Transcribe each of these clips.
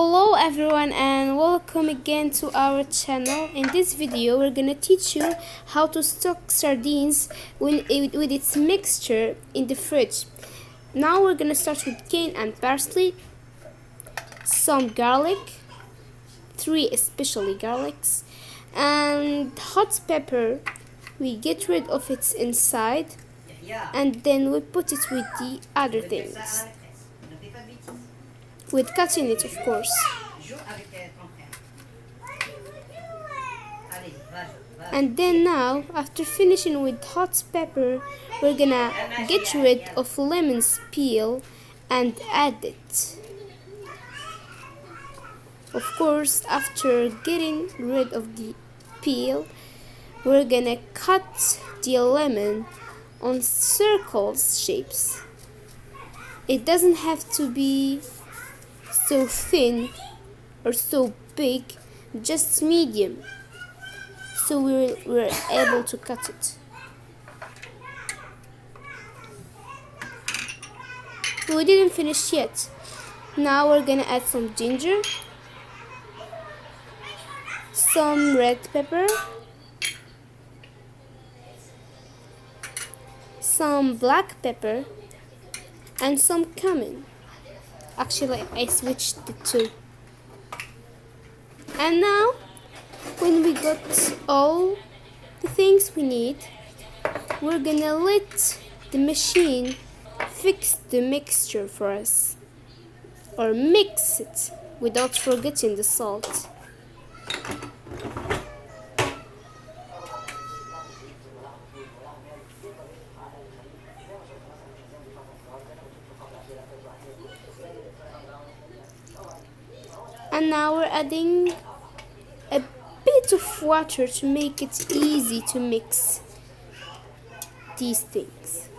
Hello everyone and welcome again to our channel. In this video we're gonna teach you how to stock sardines with its mixture in the fridge. Now we're gonna start with cayenne and parsley, some garlic, 3 especially garlics, and hot pepper. We get rid of its inside and then we put it with the other things, with cutting it of course. And then now, after finishing with hot pepper, we're gonna get rid of lemon's peel and add it. Of course, after getting rid of the peel, we're gonna cut the lemon on circles shapes. It doesn't have to be so thin or so big, just medium, so we're able to cut it. We didn't finish yet. Now we're gonna add some ginger, some red pepper, some black pepper, and some cumin. Actually, I switched the two. And now, when we got all the things we need, we're gonna let the machine fix the mixture for us, or mix it without forgetting the salt. And now we're adding a bit of water to make it easy to mix these things.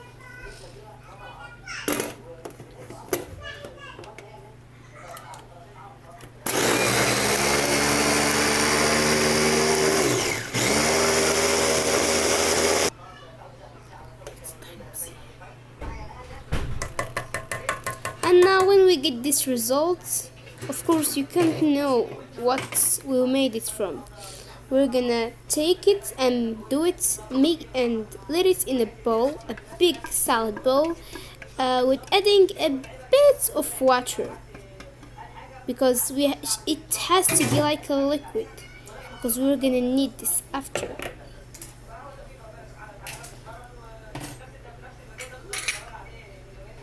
And now when we get this result, of course you can't know what we made it from. We're gonna take it and let it in a bowl, a big salad bowl, with adding a bit of water, because it has to be like a liquid, because we're gonna need this after.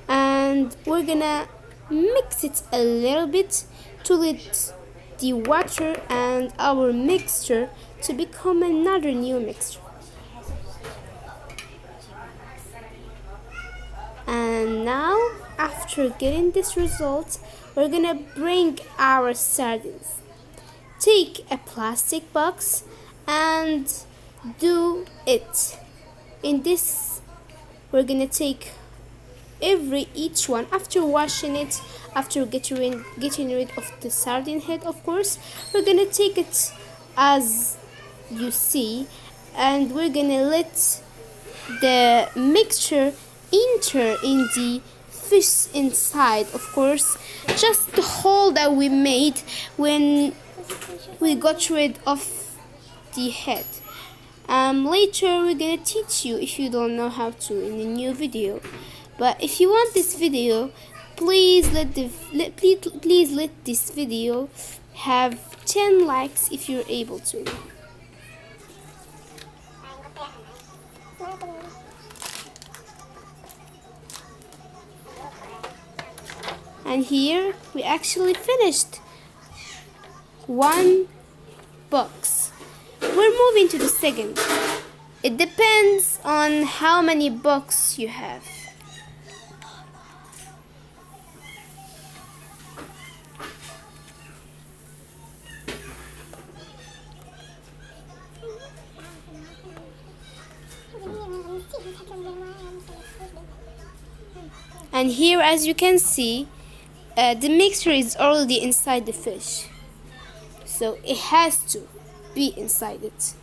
And we're gonna mix it a little bit to let the water and our mixture to become another new mixture. And now, after getting this result, we're gonna bring our sardines. Take a plastic box and do it. In this, we're gonna take each one after washing it, after getting rid of the sardine head. Of course, we're gonna take it as you see, and we're gonna let the mixture enter in the fish inside, of course, just the hole that we made when we got rid of the head. Later we're gonna teach you, if you don't know how to, in a new video. But if you want this video, please let this video have 10 likes if you're able to. And here we actually finished one box. We're moving to the second. It depends on how many boxes you have. And here, as you can see, the mixture is already inside the fish, so it has to be inside it.